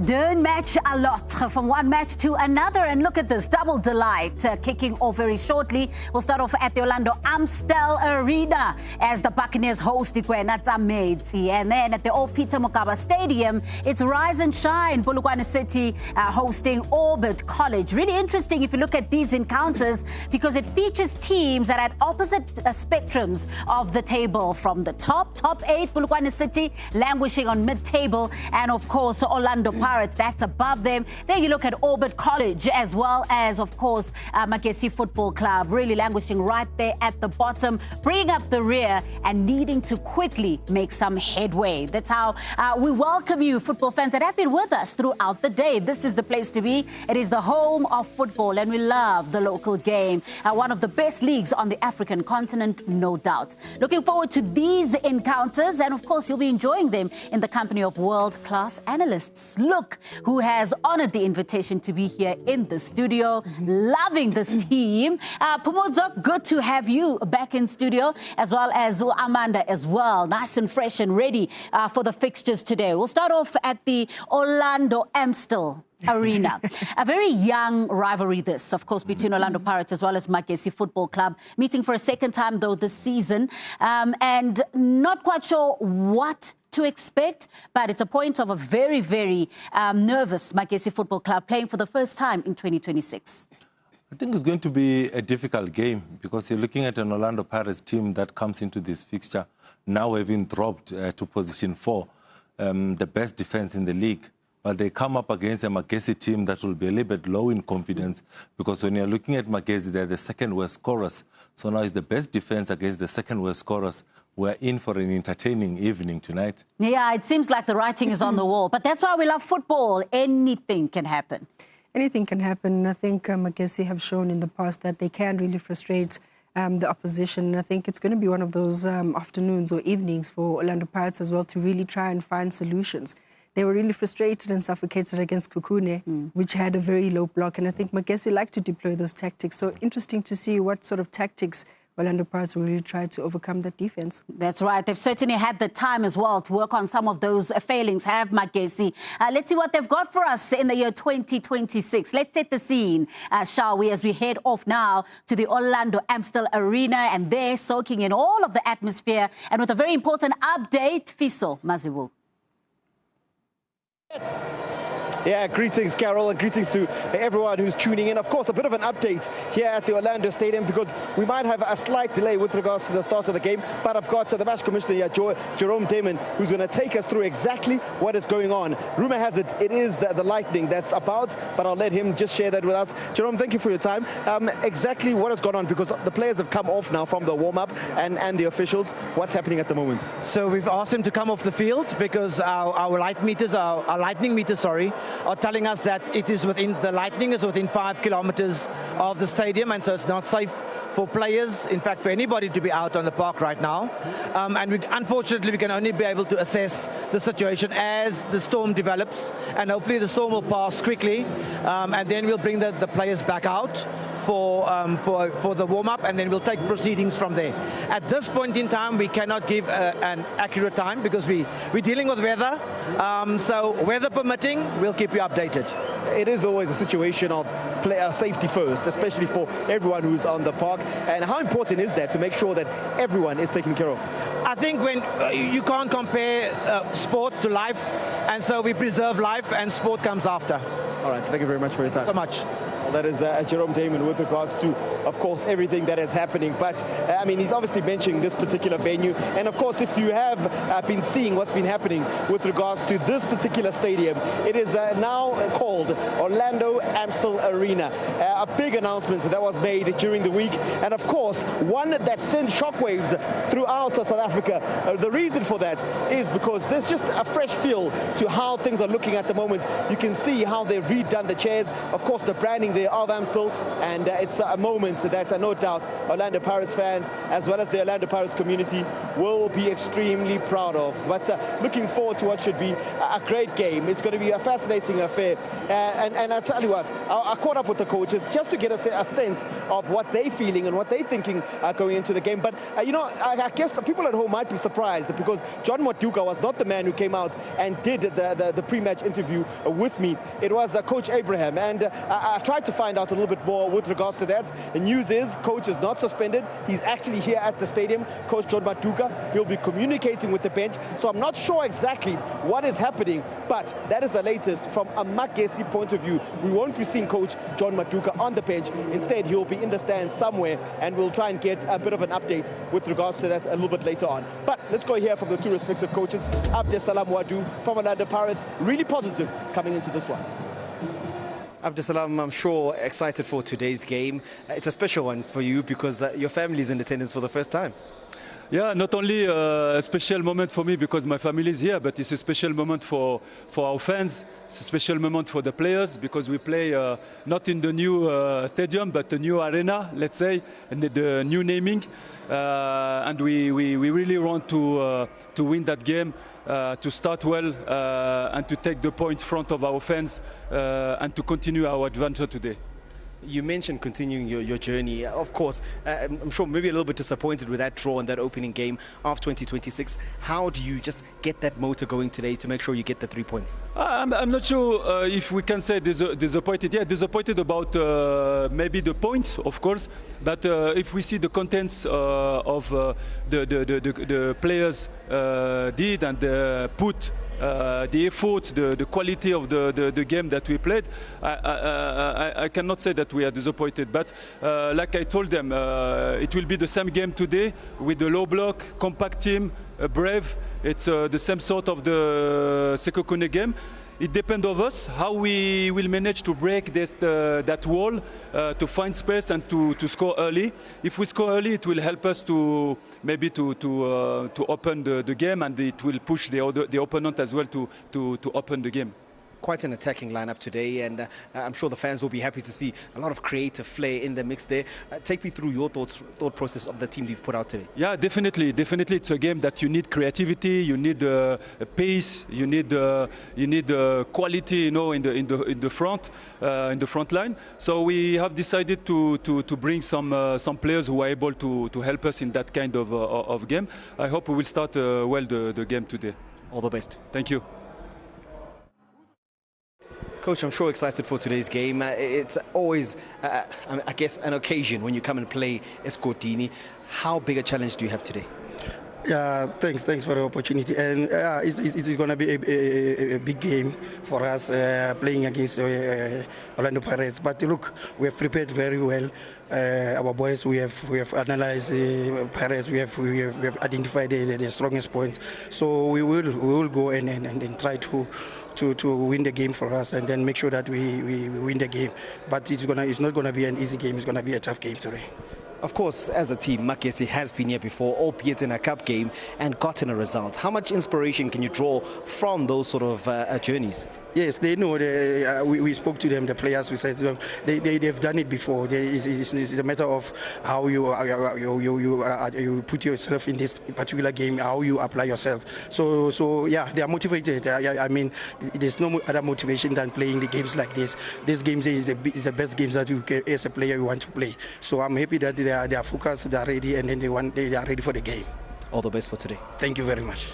Don't match a lot from one match to another. And look at this, double delight kicking off very shortly. We'll start off at the Orlando Amstel Arena as the Buccaneers host Matchday. And then at the old Peter Mokaba Stadium, it's Rise and Shine, Polokwane City hosting Orbit College. Really interesting if you look at these encounters because it features teams that are at opposite spectrums of the table. From the top 8, Polokwane City languishing on mid-table, and of course Orlando Pirates, that's above them. Then you look at Orbit College as well as, of course, Magesi Football Club, really languishing right there at the bottom, bringing up the rear and needing to quickly make some headway. That's how we welcome you, football fans that have been with us throughout the day. This is the place to be. It is the home of football, and we love the local game. One of the best leagues on the African continent, no doubt. Looking forward to these encounters, and of course, you'll be enjoying them in the company of world-class analysts. Look who has honored the invitation to be here in the studio. Loving this team. Pomozo, good to have you back in studio, as well as Amanda as well. Nice and fresh and ready for the fixtures today. We'll start off at the Orlando Amstel Arena. A very young rivalry this, of course, between Orlando Pirates as well as Magesi Football Club, meeting for a second time though this season, and not quite sure what to expect, but it's a point of a very, very nervous Magesi Football Club playing for the first time in 2026. I think it's going to be a difficult game because you're looking at an Orlando Pirates team that comes into this fixture now having dropped to position 4, the best defense in the league. But they come up against a Magesi team that will be a little bit low in confidence because when you're looking at Magesi, they're the second worst scorers. So now it's the best defense against the second worst scorers. We're in for an entertaining evening tonight. Yeah, it seems like the writing is on the wall. But that's why we love football. Anything can happen. Anything can happen. I think Magesi have shown in the past that they can really frustrate the opposition. I think it's going to be one of those afternoons or evenings for Orlando Pirates as well to really try and find solutions. They were really frustrated and suffocated against Kukune, which had a very low block. And I think Magesi like to deploy those tactics. So interesting to see what sort of tactics Orlando Pirates will really try to overcome that defense. That's right. They've certainly had the time as well to work on some of those failings, have Magesi. Let's see what they've got for us in the year 2026. Let's set the scene, shall we, as we head off now to the Orlando Amstel Arena, and they're soaking in all of the atmosphere. And with a very important update, Fiso Maziwu. Yeah, greetings, Carol, and greetings to everyone who's tuning in. Of course, a bit of an update here at the Orlando Stadium because we might have a slight delay with regards to the start of the game, but I've got the match commissioner here, Jerome Damon, who's going to take us through exactly what is going on. Rumor has it, it is the lightning that's about, but I'll let him just share that with us. Jerome, thank you for your time. Exactly what has gone on, because the players have come off now from the warm-up and the officials. What's happening at the moment? So we've asked them to come off the field because our lightning meters are telling us that it is within, the lightning is within 5 kilometers of the stadium, and so it's not safe for players, in fact for anybody, to be out on the park right now. And unfortunately we can only be able to assess the situation as the storm develops, and hopefully the storm will pass quickly, and then we'll bring the players back out for the warm-up, and then we'll take proceedings from there. At this point in time, we cannot give an accurate time because we're dealing with weather. So weather permitting, we'll keep you updated. It is always a situation of player safety first, especially for everyone who's on the park. And how important is that to make sure that everyone is taken care of? I think when you can't compare sport to life, and so we preserve life and sport comes after. All right, so thank you very much for your time. So much. Well, that is Jerome Damon with regards to, of course, everything that is happening. But, I mean, he's obviously mentioning this particular venue. And, of course, if you have been seeing what's been happening with regards to this particular stadium, it is now called Orlando Amstel Arena. A big announcement that was made during the week. And, of course, one that sent shockwaves throughout South Africa. The reason for that is because there's just a fresh feel to how things are looking at the moment. You can see how they've redone the chairs. Of course, the branding there of Amstel, and it's a moment that no doubt Orlando Pirates fans as well as the Orlando Pirates community will be extremely proud of. But looking forward to what should be a great game. It's going to be a fascinating affair, and I tell you what, I caught up with the coaches just to get a sense of what they're feeling and what they're thinking going into the game. But you know, I guess people at home know, might be surprised because John Maduka was not the man who came out and did the pre-match interview with me. It was Coach Abraham, and I tried to find out a little bit more with regards to that. The news is Coach is not suspended. He's actually here at the stadium, Coach John Maduka. He'll be communicating with the bench, so I'm not sure exactly what is happening, but that is the latest from a Magesi point of view. We won't be seeing Coach John Maduka on the bench. Instead, he'll be in the stands somewhere, and we'll try and get a bit of an update with regards to that a little bit later on. But let's go hear from the two respective coaches. Abdesalam Wadu from Orlando Pirates, really positive coming into this one. Abdesalam, I'm sure excited for today's game. It's a special one for you because your family is in attendance for the first time. Yeah, not only a special moment for me because my family is here, but it's a special moment for our fans. It's a special moment for the players because we play not in the new stadium, but the new arena, let's say, and the new naming. And we really want to win that game, to start well, and to take the point in front of our fans, and to continue our adventure today. You mentioned continuing your journey. Of course, I'm sure maybe a little bit disappointed with that draw in that opening game of 2026. How do you just get that motor going today to make sure you get the 3 points? I'm not sure if we can say disappointed. Yeah, disappointed about maybe the points, of course. But if we see the contents of the players did and put the effort, the quality of the game that we played, I cannot say that we are disappointed. But like I told them, it will be the same game today with the low block, compact team, brave. It's the same sort of the Sekokune game. It depends on us how we will manage to break that wall, to find space and to score early. If we score early, it will help us to maybe to open the game, and it will push the opponent as well to open the game. Quite an attacking lineup today, and I'm sure the fans will be happy to see a lot of creative flair in the mix there. Take me through your thought process of the team you've put out today. Yeah, definitely. It's a game that you need creativity, you need pace, you need quality, you know, in the front line. So we have decided to bring some players who are able to help us in that kind of game. I hope we will start well the game today. All the best. Thank you. Coach, I'm sure excited for today's game. It's always, I guess, an occasion when you come and play Escotini. How big a challenge do you have today? Yeah, thanks for the opportunity. And it's going to be a big game for us playing against Orlando Pirates. But look, we have prepared very well. Our boys, we have analyzed Pirates. We have identified the strongest points. So we will go and try to win the game for us, and then make sure that we win the game. But it's not gonna be an easy game. It's gonna be a tough game today. Of course, as a team, Magesi has been here before, albeit in a cup game, and gotten a result. How much inspiration can you draw from those sort of journeys? Yes, they know. We spoke to them, the players. We said to them, they've done it before. It's a matter of how you put yourself in this particular game, how you apply yourself. So yeah, they are motivated. I mean, there's no other motivation than playing the games like this. This game is the best games that you can, as a player, you want to play. So I'm happy that they are focused, they are ready, and then they are ready for the game. All the best for today. Thank you very much.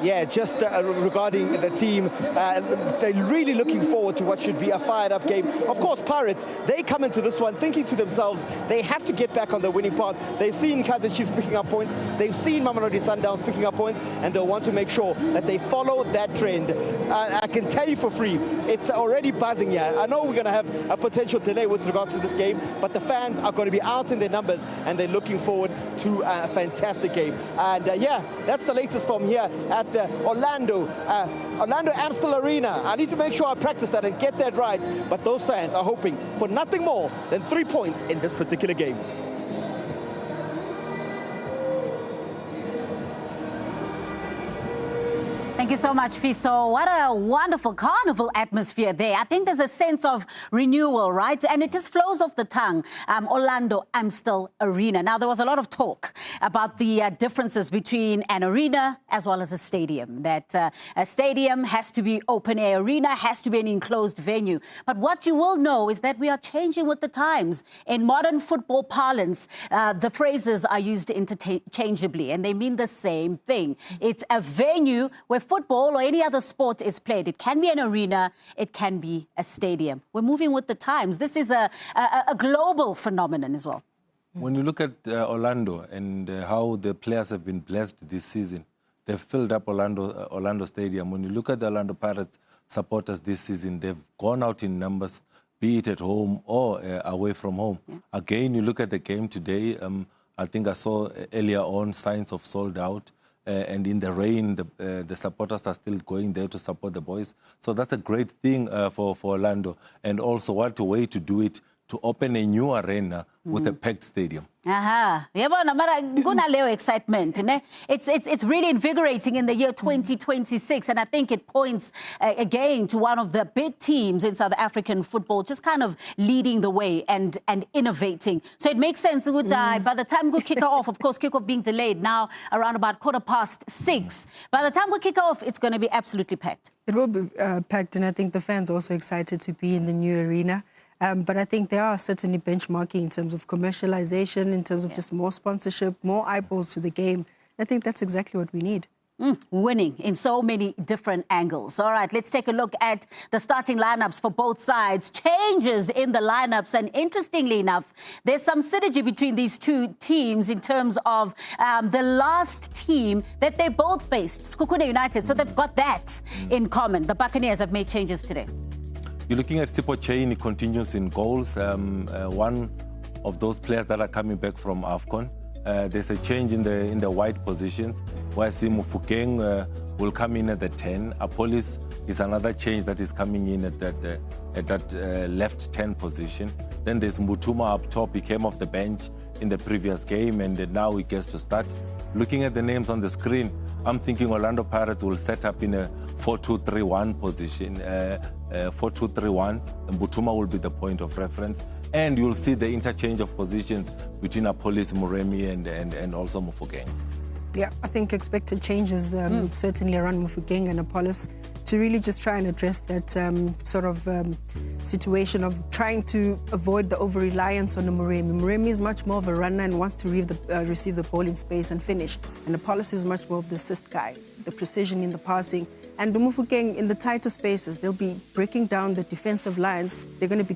Yeah, just regarding the team, they're really looking forward to what should be a fired-up game. Of course, Pirates, they come into this one thinking to themselves, they have to get back on the winning path. They've seen Kaizer Chiefs picking up points, they've seen Mamelodi Sundowns picking up points, and they'll want to make sure that they follow that trend. I can tell you for free, it's already buzzing here. I know we're going to have a potential delay with regards to this game, but the fans are going to be out in their numbers, and they're looking forward to a fantastic game. And yeah, that's the latest from here at the Orlando Amstel Arena. I need to make sure I practice that and get that right, but those fans are hoping for nothing more than 3 points in this particular game. Thank you so much, Fiso. What a wonderful carnival atmosphere there. I think there's a sense of renewal, right? And it just flows off the tongue. Orlando Amstel Arena. Now, there was a lot of talk about the differences between an arena as well as a stadium. That a stadium has to be open-air arena, has to be an enclosed venue. But what you will know is that we are changing with the times. In modern football parlance, the phrases are used interchangeably, and they mean the same thing. It's a venue where football or any other sport is played. It can be an arena, it can be a stadium. We're moving with the times. This is a global phenomenon as well. When you look at Orlando and how the players have been blessed this season, they've filled up Orlando Stadium. When you look at the Orlando Pirates supporters this season, they've gone out in numbers, be it at home or away from home. Yeah. Again, you look at the game today, I think I saw earlier on signs of sold out. And in the rain, the supporters are still going there to support the boys. So that's a great thing for Orlando. And also, what a way to do it, to open a new arena with a packed stadium. Aha. Excitement. It's really invigorating in the year 2026. And I think it points again to one of the big teams in South African football, just kind of leading the way and innovating. So it makes sense. By the time we kick off, of course, kickoff being delayed now around about 6:15. By the time we kick off, it's going to be absolutely packed. It will be packed. And I think the fans are also excited to be in the new arena. But I think they are certainly benchmarking in terms of commercialization, in terms of just more sponsorship, more eyeballs to the game. I think that's exactly what we need. Winning in so many different angles. All right, let's take a look at the starting lineups for both sides. Changes in the lineups. And interestingly enough, there's some synergy between these two teams in terms of the last team that they both faced, Sekhukhune United. So they've got that in common. The Buccaneers have made changes today. You're looking at Sipho Chain, he continues in goals. One of those players that are coming back from AFCON. There's a change in the wide positions, where Simo Fukeng will come in at the 10. Apolis is another change that is coming in at that left 10 position. Then there's Mutuma up top. He came off the bench in the previous game, and now he gets to start. Looking at the names on the screen, I'm thinking Orlando Pirates will set up in a 4-2-3-1 position. 4-2-3-1, and Mutuma will be the point of reference. And you'll see the interchange of positions between Apolis, Muremi, and also Mufukeng. Yeah, I think expected changes certainly around Mufukeng and Apolis to really just try and address that situation of trying to avoid the over-reliance on the Muremi. Muremi is much more of a runner and wants to receive the ball in space and finish. And Apolis is much more of the assist guy, the precision in the passing. And Mufukeng in the tighter spaces, they'll be breaking down the defensive lines. They're going to be